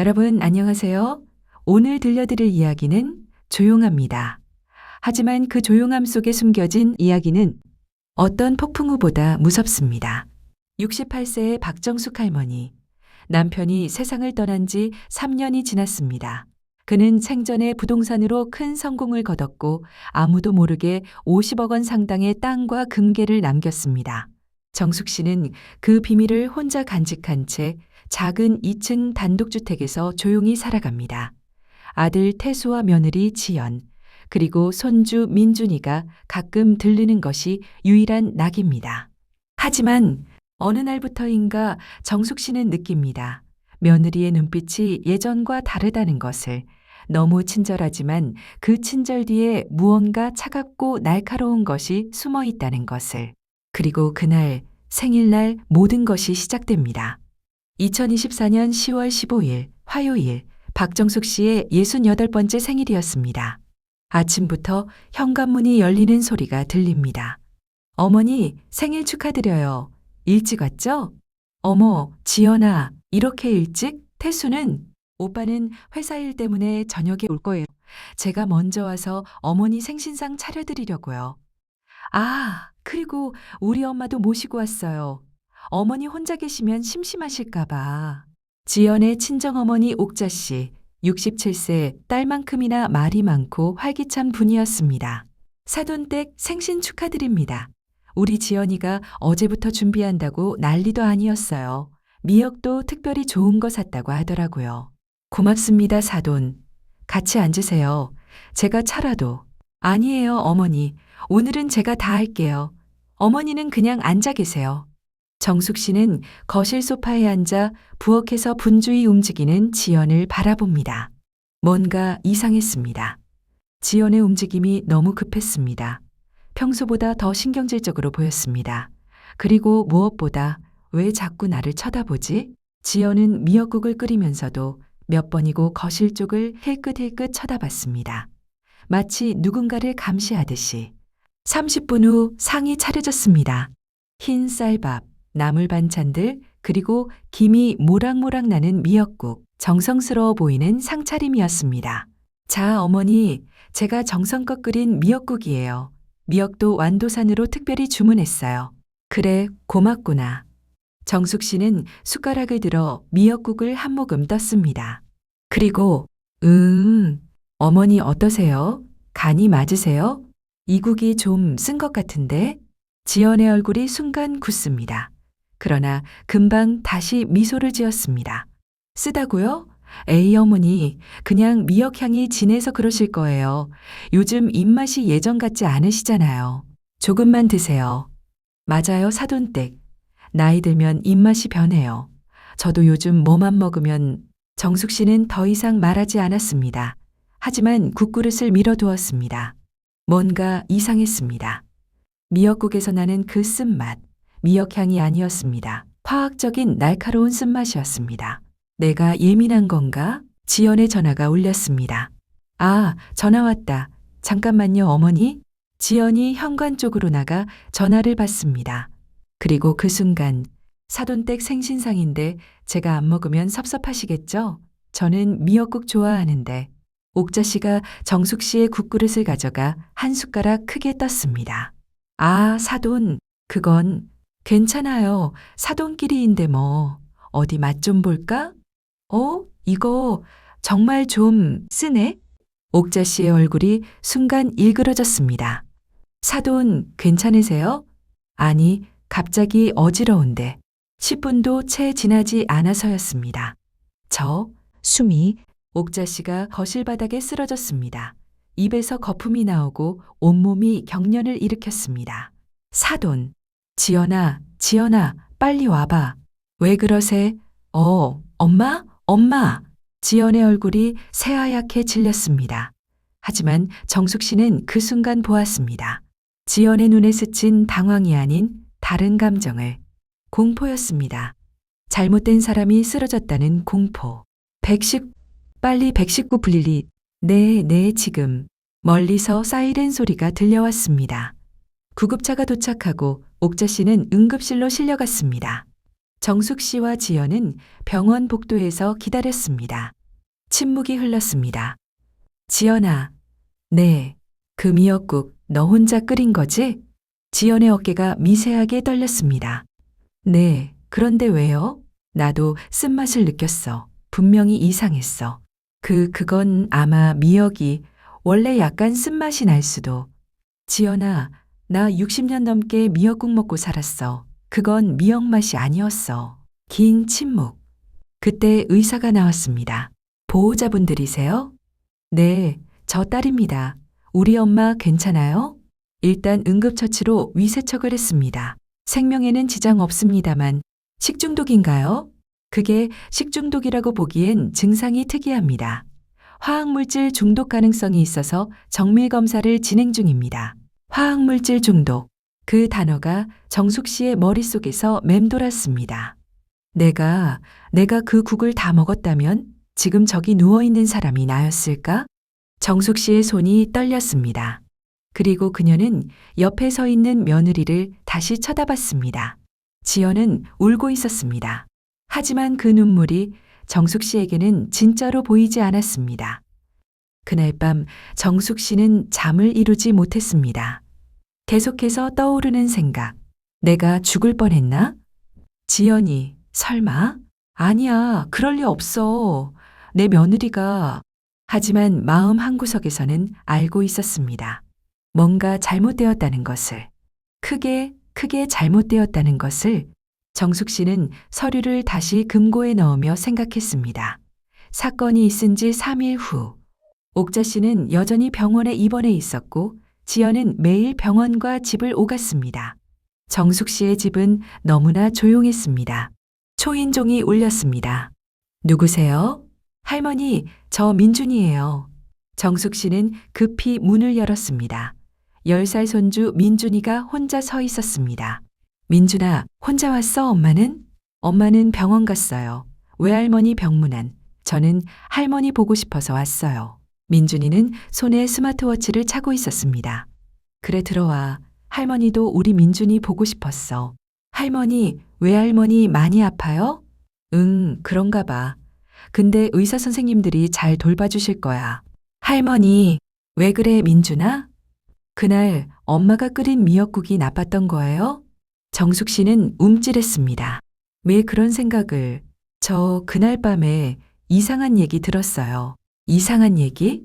여러분 안녕하세요. 오늘 들려드릴 이야기는 조용합니다. 하지만 그 조용함 속에 숨겨진 이야기는 어떤 폭풍우보다 무섭습니다. 68세의 박정숙 할머니. 남편이 세상을 떠난 지 3년이 지났습니다. 그는 생전에 부동산으로 큰 성공을 거뒀고 아무도 모르게 50억 원 상당의 땅과 금괴를 남겼습니다. 정숙 씨는 그 비밀을 혼자 간직한 채 작은 2층 단독주택에서 조용히 살아갑니다. 아들 태수와 며느리 지연, 그리고 손주 민준이가 가끔 들르는 것이 유일한 낙입니다. 하지만 어느 날부터인가 정숙 씨는 느낍니다. 며느리의 눈빛이 예전과 다르다는 것을. 너무 친절하지만 그 친절 뒤에 무언가 차갑고 날카로운 것이 숨어 있다는 것을. 그리고 그날 생일날 모든 것이 시작됩니다. 2024년 10월 15일 화요일 박정숙 씨의 68번째 생일이었습니다. 아침부터 현관문이 열리는 소리가 들립니다. 어머니 생일 축하드려요. 일찍 왔죠? 어머, 지연아, 이렇게 일찍? 태수는? 오빠는 회사 일 때문에 저녁에 올 거예요. 제가 먼저 와서 어머니 생신상 차려드리려고요. 아, 그리고 우리 엄마도 모시고 왔어요. 어머니 혼자 계시면 심심하실까 봐. 지연의 친정어머니 옥자 씨, 67세, 딸만큼이나 말이 많고 활기찬 분이었습니다. 사돈댁 생신 축하드립니다. 우리 지연이가 어제부터 준비한다고 난리도 아니었어요. 미역도 특별히 좋은 거 샀다고 하더라고요. 고맙습니다, 사돈. 같이 앉으세요. 제가 차라도. 아니에요, 어머니. 오늘은 제가 다 할게요. 어머니는 그냥 앉아 계세요. 정숙 씨는 거실 소파에 앉아 부엌에서 분주히 움직이는 지연을 바라봅니다. 뭔가 이상했습니다. 지연의 움직임이 너무 급했습니다. 평소보다 더 신경질적으로 보였습니다. 그리고 무엇보다 왜 자꾸 나를 쳐다보지? 지연은 미역국을 끓이면서도 몇 번이고 거실 쪽을 힐끗힐끗 쳐다봤습니다. 마치 누군가를 감시하듯이. 30분 후 상이 차려졌습니다. 흰 쌀밥, 나물 반찬들, 그리고 김이 모락모락 나는 미역국, 정성스러워 보이는 상차림이었습니다. 자, 어머니, 제가 정성껏 끓인 미역국이에요. 미역도 완도산으로 특별히 주문했어요. 그래, 고맙구나. 정숙 씨는 숟가락을 들어 미역국을 한 모금 떴습니다. 그리고, 어머니 어떠세요? 간이 맞으세요? 이 국이 좀 쓴 것 같은데? 지연의 얼굴이 순간 굳습니다. 그러나 금방 다시 미소를 지었습니다. 쓰다고요? 에이 어머니, 그냥 미역향이 진해서 그러실 거예요. 요즘 입맛이 예전 같지 않으시잖아요. 조금만 드세요. 맞아요, 사돈댁. 나이 들면 입맛이 변해요. 저도 요즘 뭐만 먹으면. 정숙 씨는 더 이상 말하지 않았습니다. 하지만 국그릇을 밀어두었습니다. 뭔가 이상했습니다. 미역국에서 나는 그 쓴맛, 미역향이 아니었습니다. 화학적인 날카로운 쓴맛이었습니다. 내가 예민한 건가? 지연의 전화가 울렸습니다. 아, 전화 왔다. 잠깐만요, 어머니. 지연이 현관 쪽으로 나가 전화를 받습니다. 그리고 그 순간 사돈댁 생신상인데 제가 안 먹으면 섭섭하시겠죠? 저는 미역국 좋아하는데. 옥자 씨가 정숙 씨의 국그릇을 가져가 한 숟가락 크게 떴습니다. 아, 사돈, 그건 괜찮아요. 사돈끼리인데 뭐. 어디 맛 좀 볼까? 이거 정말 좀 쓰네? 옥자 씨의 얼굴이 순간 일그러졌습니다. 사돈, 괜찮으세요? 아니, 갑자기 어지러운데 10분도 채 지나지 않아서였습니다. 숨이 옥자 씨가 거실 바닥에 쓰러졌습니다. 입에서 거품이 나오고 온몸이 경련을 일으켰습니다. 사돈, 지연아, 빨리 와봐. 왜 그러세? 엄마. 지연의 얼굴이 새하얗게 질렸습니다. 하지만 정숙 씨는 그 순간 보았습니다. 지연의 눈에 스친 당황이 아닌 다른 감정을. 공포였습니다. 잘못된 사람이 쓰러졌다는 공포. 빨리 119 불리리. 네, 지금. 멀리서 사이렌 소리가 들려왔습니다. 구급차가 도착하고 옥자 씨는 응급실로 실려갔습니다. 정숙 씨와 지연은 병원 복도에서 기다렸습니다. 침묵이 흘렀습니다. 지연아, 네, 그 미역국 너 혼자 끓인 거지? 지연의 어깨가 미세하게 떨렸습니다. 네, 그런데 왜요? 나도 쓴맛을 느꼈어. 분명히 이상했어. 그건 아마 미역이 원래 약간 쓴맛이 날 수도. 지연아, 나 60년 넘게 미역국 먹고 살았어. 그건 미역 맛이 아니었어. 긴 침묵. 그때 의사가 나왔습니다. 보호자분들이세요? 네, 저 딸입니다. 우리 엄마 괜찮아요? 일단 응급처치로 위세척을 했습니다. 생명에는 지장 없습니다만 식중독인가요? 그게 식중독이라고 보기엔 증상이 특이합니다. 화학물질 중독 가능성이 있어서 정밀 검사를 진행 중입니다. 화학물질 중독. 그 단어가 정숙 씨의 머릿속에서 맴돌았습니다. 내가 그 국을 다 먹었다면 지금 저기 누워있는 사람이 나였을까? 정숙 씨의 손이 떨렸습니다. 그리고 그녀는 옆에 서 있는 며느리를 다시 쳐다봤습니다. 지연은 울고 있었습니다. 하지만 그 눈물이 정숙 씨에게는 진짜로 보이지 않았습니다. 그날 밤 정숙 씨는 잠을 이루지 못했습니다. 계속해서 떠오르는 생각. 내가 죽을 뻔했나? 지연이 설마? 아니야, 그럴 리 없어. 내 며느리가. 하지만 마음 한구석에서는 알고 있었습니다. 뭔가 잘못되었다는 것을. 크게 잘못되었다는 것을 정숙 씨는 서류를 다시 금고에 넣으며 생각했습니다. 사건이 있은 지 3일 후, 옥자 씨는 여전히 병원에 입원해 있었고 지연은 매일 병원과 집을 오갔습니다. 정숙 씨의 집은 너무나 조용했습니다. 초인종이 울렸습니다. 누구세요? 할머니, 저 민준이에요. 정숙 씨는 급히 문을 열었습니다. 10살 손주 민준이가 혼자 서 있었습니다. 민준아, 혼자 왔어, 엄마는? 엄마는 병원 갔어요. 외할머니 병문안. 저는 할머니 보고 싶어서 왔어요. 민준이는 손에 스마트워치를 차고 있었습니다. 그래, 들어와. 할머니도 우리 민준이 보고 싶었어. 할머니, 외할머니 많이 아파요? 응, 그런가 봐. 근데 의사 선생님들이 잘 돌봐주실 거야. 할머니, 왜 그래, 민준아? 그날 엄마가 끓인 미역국이 나빴던 거예요? 정숙 씨는 움찔했습니다. 왜 그런 생각을? 저 그날 밤에 이상한 얘기 들었어요. 이상한 얘기?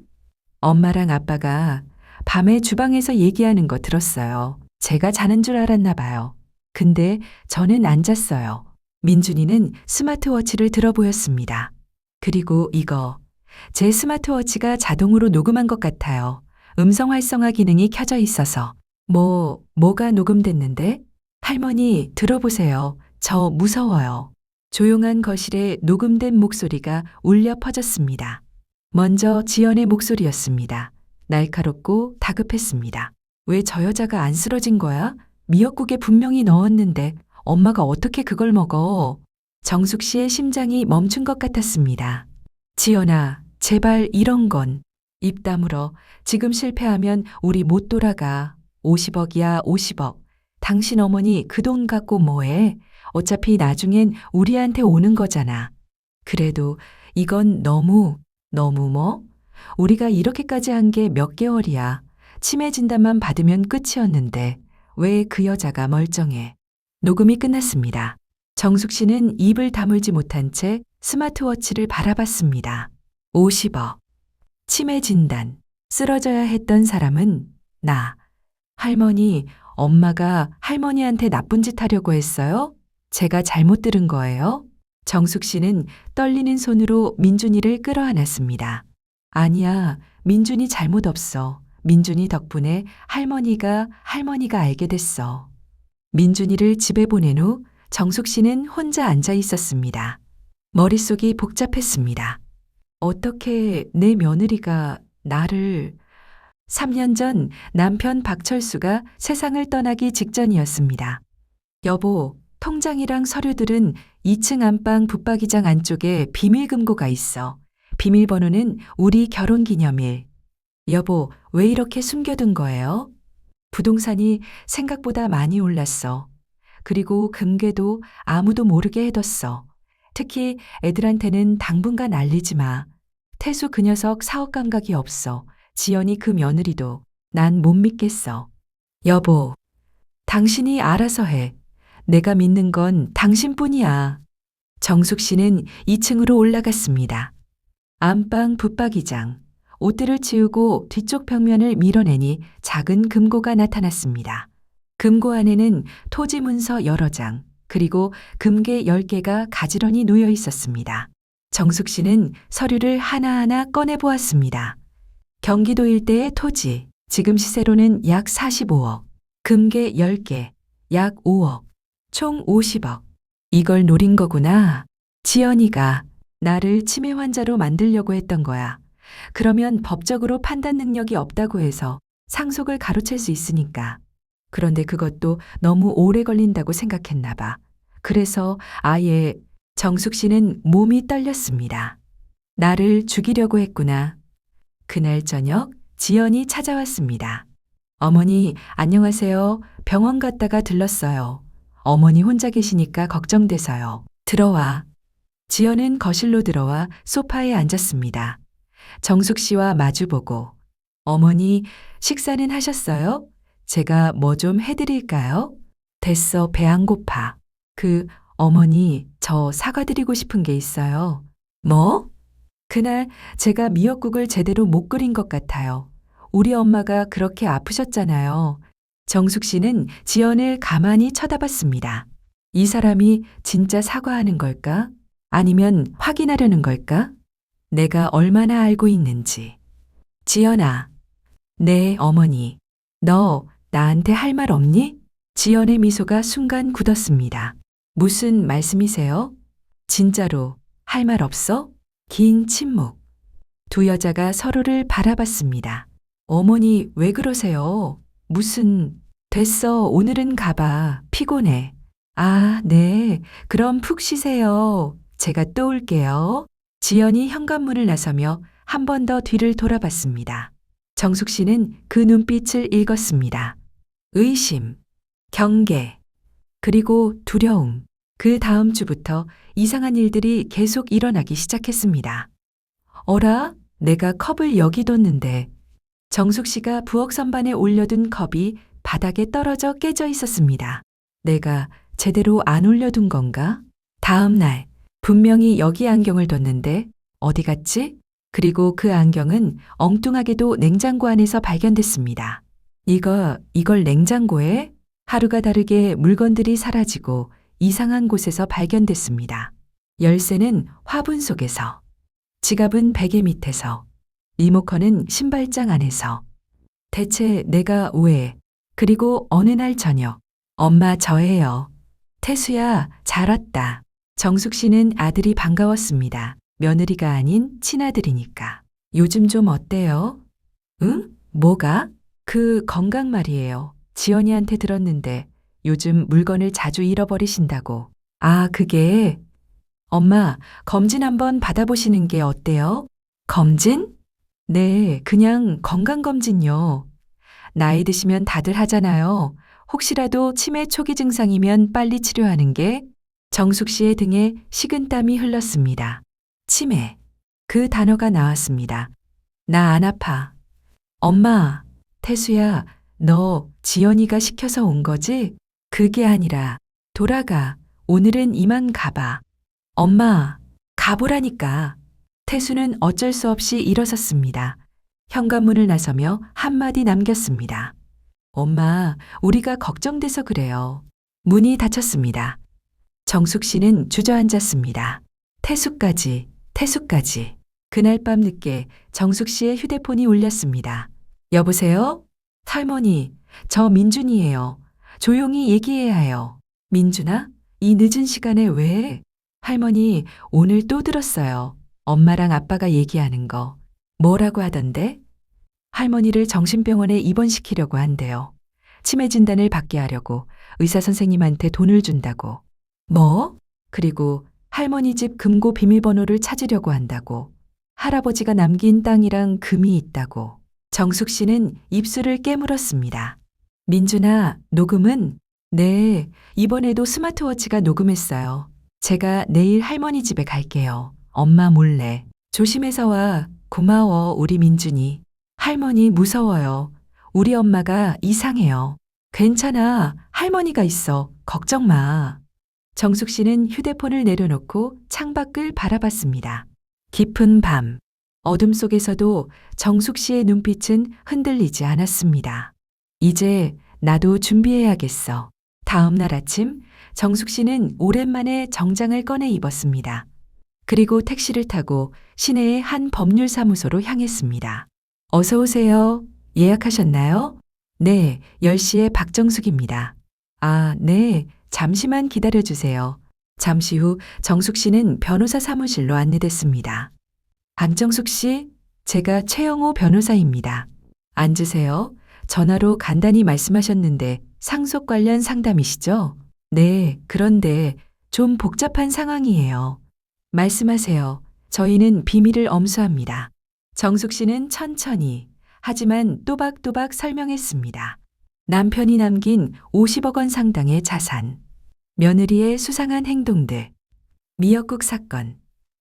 엄마랑 아빠가 밤에 주방에서 얘기하는 거 들었어요. 제가 자는 줄 알았나 봐요. 근데 저는 안 잤어요. 민준이는 스마트워치를 들어 보였습니다. 그리고 이거, 제 스마트워치가 자동으로 녹음한 것 같아요. 음성 활성화 기능이 켜져 있어서. 뭐가 녹음됐는데? 할머니, 들어보세요. 저 무서워요. 조용한 거실에 녹음된 목소리가 울려 퍼졌습니다. 먼저 지연의 목소리였습니다. 날카롭고 다급했습니다. 왜 저 여자가 안 쓰러진 거야? 미역국에 분명히 넣었는데 엄마가 어떻게 그걸 먹어? 정숙 씨의 심장이 멈춘 것 같았습니다. 지연아, 제발 이런 건. 입 다물어. 지금 실패하면 우리 못 돌아가. 50억이야, 50억. 당신 어머니 그 돈 갖고 뭐해? 어차피 나중엔 우리한테 오는 거잖아. 그래도 이건 너무 뭐? 우리가 이렇게까지 한 게 몇 개월이야. 치매 진단만 받으면 끝이었는데 왜 그 여자가 멀쩡해? 녹음이 끝났습니다. 정숙 씨는 입을 다물지 못한 채 스마트워치를 바라봤습니다. 50억. 치매 진단. 쓰러져야 했던 사람은 나. 할머니, 엄마가 할머니한테 나쁜 짓 하려고 했어요? 제가 잘못 들은 거예요? 정숙 씨는 떨리는 손으로 민준이를 끌어안았습니다. 아니야, 민준이 잘못 없어. 민준이 덕분에 할머니가 알게 됐어. 민준이를 집에 보낸 후 정숙 씨는 혼자 앉아 있었습니다. 머릿속이 복잡했습니다. 어떻게 내 며느리가 나를... 3년 전 남편 박철수가 세상을 떠나기 직전이었습니다. 여보, 통장이랑 서류들은 2층 안방 붙박이장 안쪽에 비밀금고가 있어. 비밀번호는 우리 결혼기념일. 여보, 왜 이렇게 숨겨둔 거예요? 부동산이 생각보다 많이 올랐어. 그리고 금괴도 아무도 모르게 해뒀어. 특히 애들한테는 당분간 알리지 마. 태수 그 녀석 사업 감각이 없어. 지연이 그 며느리도 난 못 믿겠어. 여보, 당신이 알아서 해. 내가 믿는 건 당신뿐이야. 정숙 씨는 2층으로 올라갔습니다. 안방 붙박이장. 옷들을 치우고 뒤쪽 벽면을 밀어내니 작은 금고가 나타났습니다. 금고 안에는 토지 문서 여러 장, 그리고 금괴 10개가 가지런히 놓여 있었습니다. 정숙 씨는 서류를 하나하나 꺼내 보았습니다. 경기도 일대의 토지, 지금 시세로는 약 45억, 금괴 10개, 약 5억, 총 50억. 이걸 노린 거구나. 지연이가 나를 치매 환자로 만들려고 했던 거야. 그러면 법적으로 판단 능력이 없다고 해서 상속을 가로챌 수 있으니까. 그런데 그것도 너무 오래 걸린다고 생각했나 봐. 그래서 아예 정숙 씨는 몸이 떨렸습니다. 나를 죽이려고 했구나. 그날 저녁 지연이 찾아왔습니다. 어머니, 안녕하세요. 병원 갔다가 들렀어요. 어머니 혼자 계시니까 걱정돼서요. 들어와. 지연은 거실로 들어와 소파에 앉았습니다. 정숙 씨와 마주보고, 어머니, 식사는 하셨어요? 제가 뭐 좀 해드릴까요? 됐어, 배 안 고파. 어머니, 저 사과드리고 싶은 게 있어요. 뭐? 그날 제가 미역국을 제대로 못 끓인 것 같아요. 우리 엄마가 그렇게 아프셨잖아요. 정숙 씨는 지연을 가만히 쳐다봤습니다. 이 사람이 진짜 사과하는 걸까? 아니면 확인하려는 걸까? 내가 얼마나 알고 있는지. 지연아. 네, 어머니. 너 나한테 할 말 없니? 지연의 미소가 순간 굳었습니다. 무슨 말씀이세요? 진짜로 할 말 없어? 긴 침묵. 두 여자가 서로를 바라봤습니다. 어머니, 왜 그러세요? 됐어, 오늘은 가봐. 피곤해. 아, 네. 그럼 푹 쉬세요. 제가 또 올게요. 지연이 현관문을 나서며 한 번 더 뒤를 돌아봤습니다. 정숙 씨는 그 눈빛을 읽었습니다. 의심, 경계, 그리고 두려움. 그 다음 주부터 이상한 일들이 계속 일어나기 시작했습니다. 어라? 내가 컵을 여기 뒀는데. 정숙 씨가 부엌 선반에 올려둔 컵이 바닥에 떨어져 깨져 있었습니다. 내가 제대로 안 올려둔 건가? 다음 날, 분명히 여기 안경을 뒀는데 어디 갔지? 그리고 그 안경은 엉뚱하게도 냉장고 안에서 발견됐습니다. 이걸 냉장고에? 하루가 다르게 물건들이 사라지고 이상한 곳에서 발견됐습니다. 열쇠는 화분 속에서, 지갑은 베개 밑에서, 리모컨은 신발장 안에서. 대체 내가 왜? 그리고 어느 날 저녁, 엄마 저예요. 태수야, 잘 왔다. 정숙 씨는 아들이 반가웠습니다. 며느리가 아닌 친아들이니까. 요즘 좀 어때요? 응? 뭐가? 그 건강 말이에요. 지연이한테 들었는데 요즘 물건을 자주 잃어버리신다고. 아, 그게. 엄마, 검진 한번 받아보시는 게 어때요? 검진? 네, 그냥 건강검진요. 나이 드시면 다들 하잖아요. 혹시라도 치매 초기 증상이면 빨리 치료하는 게. 정숙 씨의 등에 식은땀이 흘렀습니다. 치매. 그 단어가 나왔습니다. 나 안 아파. 엄마, 태수야, 너 지연이가 시켜서 온 거지? 그게 아니라 돌아가. 오늘은 이만 가봐. 엄마, 가보라니까. 태수는 어쩔 수 없이 일어섰습니다. 현관문을 나서며 한마디 남겼습니다. 엄마, 우리가 걱정돼서 그래요. 문이 닫혔습니다. 정숙 씨는 주저앉았습니다. 태수까지. 그날 밤 늦게 정숙 씨의 휴대폰이 울렸습니다. 여보세요? 할머니, 저 민준이에요. 조용히 얘기해야 해요. 민준아? 이 늦은 시간에 왜? 할머니, 오늘 또 들었어요. 엄마랑 아빠가 얘기하는 거. 뭐라고 하던데? 할머니를 정신병원에 입원시키려고 한대요. 치매 진단을 받게 하려고 의사 선생님한테 돈을 준다고. 뭐? 그리고 할머니 집 금고 비밀번호를 찾으려고 한다고. 할아버지가 남긴 땅이랑 금이 있다고. 정숙 씨는 입술을 깨물었습니다. 민준아, 녹음은? 네, 이번에도 스마트워치가 녹음했어요. 제가 내일 할머니 집에 갈게요. 엄마 몰래. 조심해서 와. 고마워, 우리 민준이. 할머니 무서워요. 우리 엄마가 이상해요. 괜찮아. 할머니가 있어. 걱정 마. 정숙 씨는 휴대폰을 내려놓고 창밖을 바라봤습니다. 깊은 밤, 어둠 속에서도 정숙 씨의 눈빛은 흔들리지 않았습니다. 이제 나도 준비해야겠어. 다음 날 아침, 정숙 씨는 오랜만에 정장을 꺼내 입었습니다. 그리고 택시를 타고 시내의 한 법률사무소로 향했습니다. 어서 오세요. 예약하셨나요? 네, 10시에 박정숙입니다. 아, 네. 잠시만 기다려 주세요. 잠시 후 정숙 씨는 변호사 사무실로 안내됐습니다. 박정숙 씨, 제가 최영호 변호사입니다. 앉으세요. 전화로 간단히 말씀하셨는데 상속 관련 상담이시죠? 네, 그런데 좀 복잡한 상황이에요. 말씀하세요. 저희는 비밀을 엄수합니다. 정숙 씨는 천천히, 하지만 또박또박 설명했습니다. 남편이 남긴 50억 원 상당의 자산, 며느리의 수상한 행동들, 미역국 사건,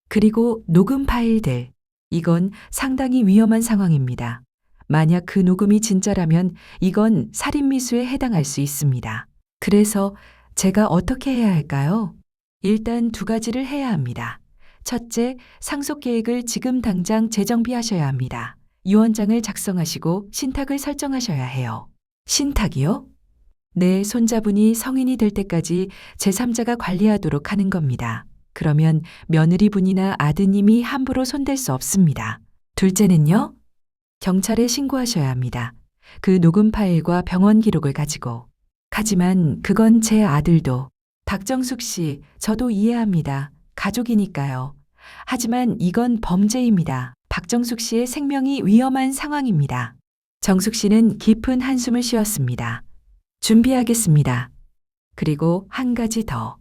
그리고 녹음 파일들. 이건 상당히 위험한 상황입니다. 만약 그 녹음이 진짜라면 이건 살인미수에 해당할 수 있습니다. 그래서 제가 어떻게 해야 할까요? 일단 두 가지를 해야 합니다. 첫째, 상속 계획을 지금 당장 재정비하셔야 합니다. 유언장을 작성하시고 신탁을 설정하셔야 해요. 신탁이요? 네, 손자분이 성인이 될 때까지 제3자가 관리하도록 하는 겁니다. 그러면 며느리분이나 아드님이 함부로 손댈 수 없습니다. 둘째는요? 경찰에 신고하셔야 합니다. 그 녹음 파일과 병원 기록을 가지고. 하지만 그건 제 아들도. 박정숙 씨, 저도 이해합니다. 가족이니까요. 하지만 이건 범죄입니다. 박정숙 씨의 생명이 위험한 상황입니다. 정숙 씨는 깊은 한숨을 쉬었습니다. 준비하겠습니다. 그리고 한 가지 더.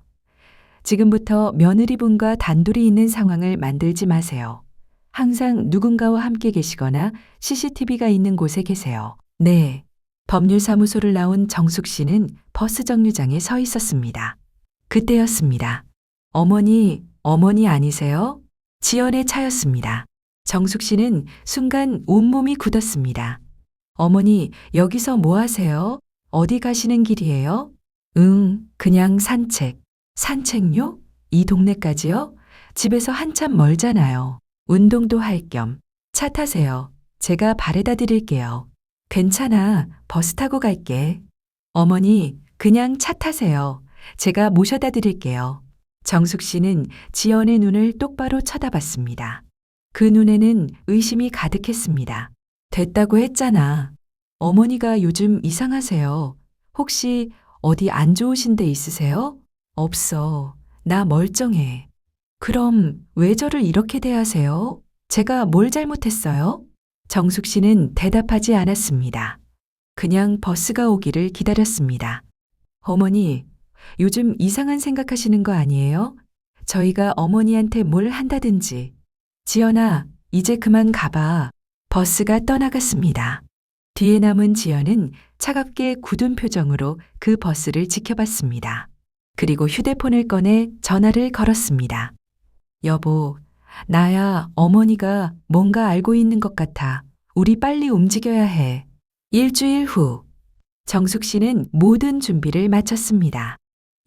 지금부터 며느리분과 단둘이 있는 상황을 만들지 마세요. 항상 누군가와 함께 계시거나 CCTV가 있는 곳에 계세요. 네. 법률사무소를 나온 정숙 씨는 버스 정류장에 서 있었습니다. 그때였습니다. 어머니 아니세요? 지연의 차였습니다. 정숙 씨는 순간 온몸이 굳었습니다. 어머니, 여기서 뭐 하세요? 어디 가시는 길이에요? 그냥 산책. 산책요? 이 동네까지요? 집에서 한참 멀잖아요. 운동도 할 겸. 차 타세요. 제가 바래다 드릴게요. 괜찮아. 버스 타고 갈게. 어머니, 그냥 차 타세요. 제가 모셔다 드릴게요. 정숙 씨는 지연의 눈을 똑바로 쳐다봤습니다. 그 눈에는 의심이 가득했습니다. 됐다고 했잖아. 어머니가 요즘 이상하세요. 혹시 어디 안 좋으신 데 있으세요? 없어. 나 멀쩡해. 그럼 왜 저를 이렇게 대하세요? 제가 뭘 잘못했어요? 정숙 씨는 대답하지 않았습니다. 그냥 버스가 오기를 기다렸습니다. 어머니, 요즘 이상한 생각하시는 거 아니에요? 저희가 어머니한테 뭘 한다든지. 지연아, 이제 그만 가봐. 버스가 떠나갔습니다. 뒤에 남은 지연은 차갑게 굳은 표정으로 그 버스를 지켜봤습니다. 그리고 휴대폰을 꺼내 전화를 걸었습니다. 여보, 나야 어머니가 뭔가 알고 있는 것 같아. 우리 빨리 움직여야 해. 일주일 후, 정숙 씨는 모든 준비를 마쳤습니다.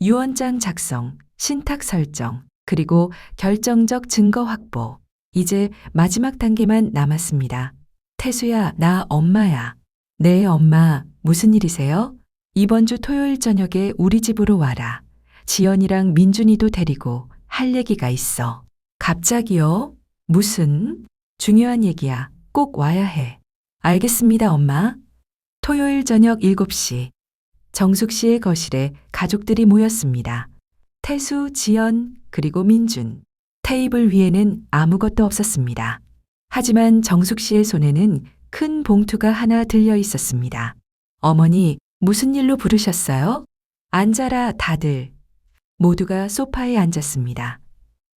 유언장 작성, 신탁 설정, 그리고 결정적 증거 확보. 이제 마지막 단계만 남았습니다. 태수야, 나 엄마야. 네, 엄마. 무슨 일이세요? 이번 주 토요일 저녁에 우리 집으로 와라. 지연이랑 민준이도 데리고 할 얘기가 있어. 갑자기요? 무슨? 중요한 얘기야. 꼭 와야 해. 알겠습니다, 엄마. 토요일 저녁 7시. 정숙 씨의 거실에 가족들이 모였습니다. 태수, 지연, 그리고 민준. 테이블 위에는 아무것도 없었습니다. 하지만 정숙 씨의 손에는 큰 봉투가 하나 들려 있었습니다. 어머니, 무슨 일로 부르셨어요? 앉아라, 다들. 모두가 소파에 앉았습니다.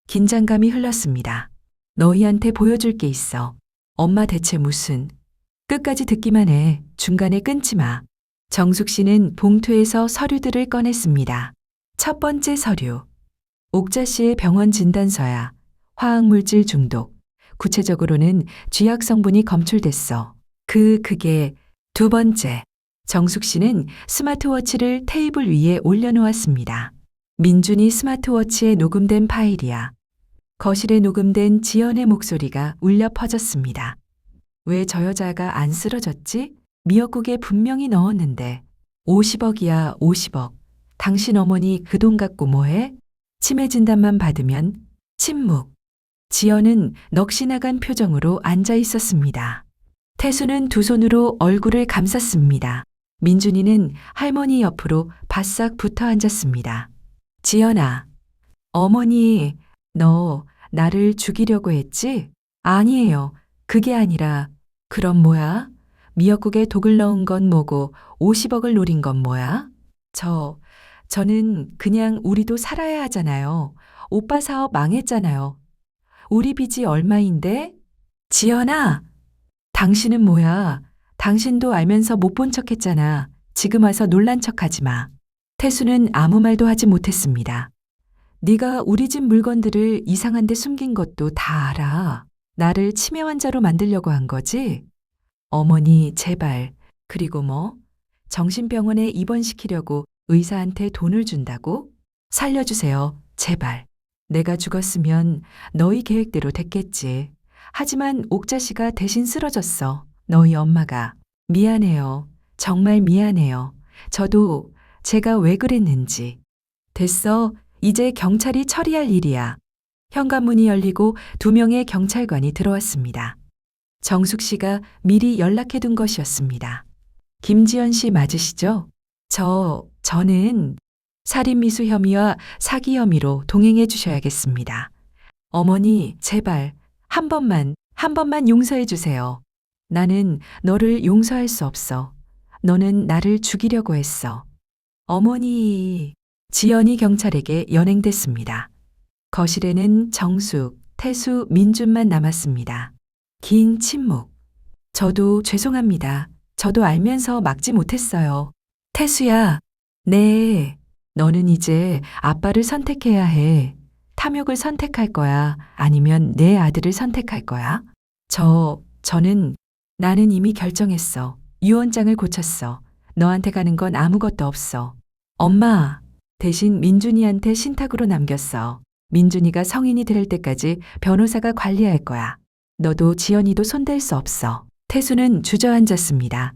긴장감이 흘렀습니다. 너희한테 보여줄 게 있어. 엄마 대체 무슨. 끝까지 듣기만 해. 중간에 끊지 마. 정숙 씨는 봉투에서 서류들을 꺼냈습니다. 첫 번째 서류. 옥자 씨의 병원 진단서야. 화학물질 중독. 구체적으로는 쥐약 성분이 검출됐어. 그게 두 번째. 정숙 씨는 스마트워치를 테이블 위에 올려놓았습니다. 민준이 스마트워치에 녹음된 파일이야. 거실에 녹음된 지연의 목소리가 울려 퍼졌습니다. 왜 저 여자가 안 쓰러졌지? 미역국에 분명히 넣었는데. 50억이야, 50억. 당신 어머니 그 돈 갖고 뭐해? 치매 진단만 받으면. 침묵. 지연은 넋이 나간 표정으로 앉아 있었습니다. 태수는 두 손으로 얼굴을 감쌌습니다. 민준이는 할머니 옆으로 바싹 붙어 앉았습니다. 지연아, 어머니, 너 나를 죽이려고 했지? 아니에요. 그게 아니라, 그럼 뭐야? 미역국에 독을 넣은 건 뭐고 50억을 노린 건 뭐야? 저는 그냥 우리도 살아야 하잖아요. 오빠 사업 망했잖아요. 우리 빚이 얼마인데? 지연아, 당신은 뭐야? 당신도 알면서 못 본 척 했잖아. 지금 와서 놀란 척 하지 마. 태수는 아무 말도 하지 못했습니다. 네가 우리 집 물건들을 이상한 데 숨긴 것도 다 알아. 나를 치매 환자로 만들려고 한 거지? 어머니, 제발. 그리고 뭐? 정신병원에 입원시키려고 의사한테 돈을 준다고? 살려주세요. 제발. 내가 죽었으면 너희 계획대로 됐겠지. 하지만 옥자 씨가 대신 쓰러졌어. 너희 엄마가. 미안해요. 정말 미안해요. 저도 제가 왜 그랬는지. 됐어. 이제 경찰이 처리할 일이야. 현관문이 열리고 2명의 경찰관이 들어왔습니다. 정숙 씨가 미리 연락해둔 것이었습니다. 김지연 씨 맞으시죠? 저는 살인미수 혐의와 사기 혐의로 동행해 주셔야겠습니다. 어머니, 제발 한 번만 용서해 주세요. 나는 너를 용서할 수 없어. 너는 나를 죽이려고 했어. 어머니, 지연이 경찰에게 연행됐습니다. 거실에는 정숙, 태수, 민준만 남았습니다. 긴 침묵. 저도 죄송합니다. 저도 알면서 막지 못했어요. 태수야, 네. 너는 이제 아빠를 선택해야 해. 탐욕을 선택할 거야? 아니면 내 아들을 선택할 거야? 나는 이미 결정했어. 유언장을 고쳤어. 너한테 가는 건 아무것도 없어. 엄마, 대신 민준이한테 신탁으로 남겼어. 민준이가 성인이 될 때까지 변호사가 관리할 거야. 너도 지연이도 손댈 수 없어. 태수는 주저앉았습니다.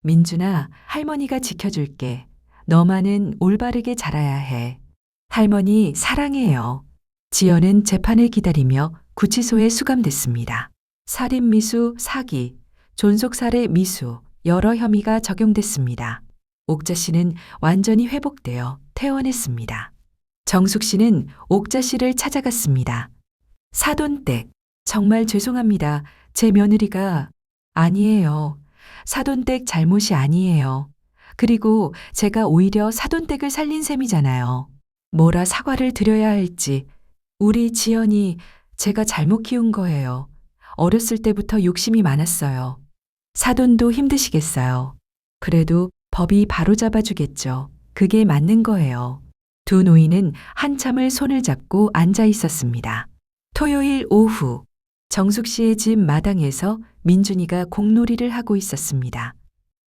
민준아, 할머니가 지켜줄게. 너만은 올바르게 자라야 해. 할머니 사랑해요. 지연은 재판을 기다리며 구치소에 수감됐습니다. 살인미수, 사기, 존속살해 미수, 여러 혐의가 적용됐습니다. 옥자 씨는 완전히 회복되어 퇴원했습니다. 정숙 씨는 옥자 씨를 찾아갔습니다. 사돈댁, 정말 죄송합니다. 제 며느리가. 아니에요. 사돈댁 잘못이 아니에요. 그리고 제가 오히려 사돈댁을 살린 셈이잖아요. 뭐라 사과를 드려야 할지. 우리 지연이 제가 잘못 키운 거예요. 어렸을 때부터 욕심이 많았어요. 사돈도 힘드시겠어요. 그래도 법이 바로잡아 주겠죠. 그게 맞는 거예요. 두 노인은 한참을 손을 잡고 앉아 있었습니다. 토요일 오후, 정숙 씨의 집 마당에서 민준이가 공놀이를 하고 있었습니다.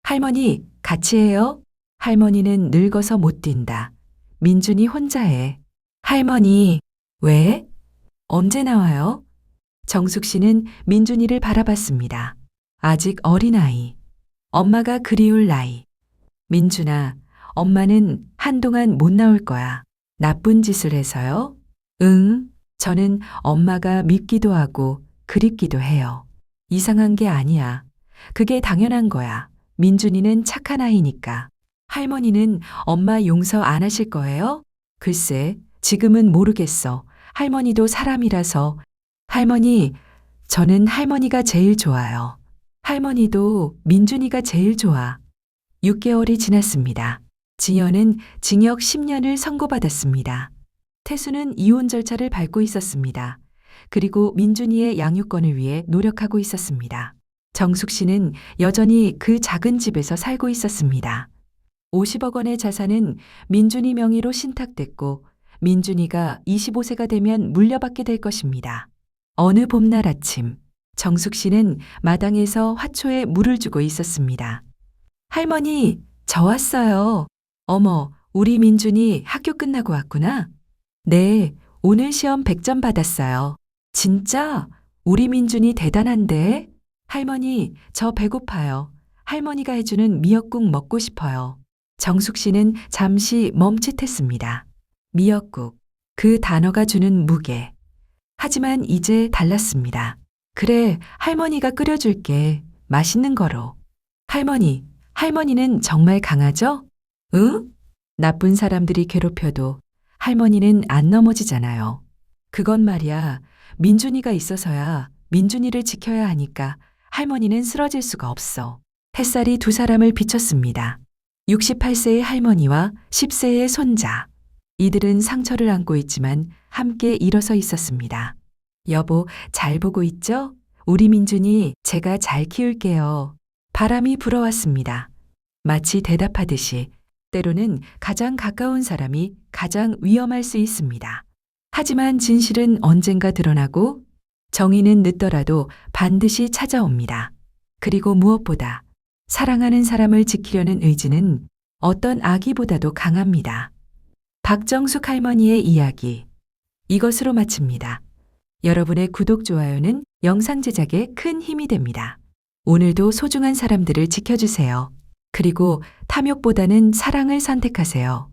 할머니, 같이 해요? 할머니는 늙어서 못 뛴다. 민준이 혼자 해. 할머니, 왜? 언제 나와요? 정숙 씨는 민준이를 바라봤습니다. 아직 어린아이. 엄마가 그리울 나이. 민준아, 엄마는 한동안 못 나올 거야. 나쁜 짓을 해서요? 응, 저는 엄마가 밉기도 하고 그립기도 해요. 이상한 게 아니야. 그게 당연한 거야. 민준이는 착한 아이니까. 할머니는 엄마 용서 안 하실 거예요? 글쎄, 지금은 모르겠어. 할머니도 사람이라서. 할머니, 저는 할머니가 제일 좋아요. 할머니도 민준이가 제일 좋아. 6개월이 지났습니다. 지연은 징역 10년을 선고받았습니다. 태수는 이혼 절차를 밟고 있었습니다. 그리고 민준이의 양육권을 위해 노력하고 있었습니다. 정숙 씨는 여전히 그 작은 집에서 살고 있었습니다. 50억 원의 자산은 민준이 명의로 신탁됐고 민준이가 25세가 되면 물려받게 될 것입니다. 어느 봄날 아침, 정숙 씨는 마당에서 화초에 물을 주고 있었습니다. 할머니, 저 왔어요. 어머, 우리 민준이 학교 끝나고 왔구나. 네, 오늘 시험 100점 받았어요. 진짜? 우리 민준이 대단한데? 할머니, 저 배고파요. 할머니가 해주는 미역국 먹고 싶어요. 정숙 씨는 잠시 멈칫했습니다. 미역국, 그 단어가 주는 무게. 하지만 이제 달랐습니다. 그래, 할머니가 끓여줄게. 맛있는 거로. 할머니, 할머니는 정말 강하죠? 응? 나쁜 사람들이 괴롭혀도 할머니는 안 넘어지잖아요. 그건 말이야, 민준이가 있어서야 민준이를 지켜야 하니까 할머니는 쓰러질 수가 없어. 햇살이 두 사람을 비췄습니다. 68세의 할머니와 10세의 손자. 이들은 상처를 안고 있지만 함께 일어서 있었습니다. 여보, 잘 보고 있죠? 우리 민준이 제가 잘 키울게요. 바람이 불어왔습니다. 마치 대답하듯이 때로는 가장 가까운 사람이 가장 위험할 수 있습니다. 하지만 진실은 언젠가 드러나고 정의는 늦더라도 반드시 찾아옵니다. 그리고 무엇보다 사랑하는 사람을 지키려는 의지는 어떤 아기보다도 강합니다. 박정숙 할머니의 이야기. 이것으로 마칩니다. 여러분의 구독, 좋아요는 영상 제작에 큰 힘이 됩니다. 오늘도 소중한 사람들을 지켜주세요. 그리고 탐욕보다는 사랑을 선택하세요.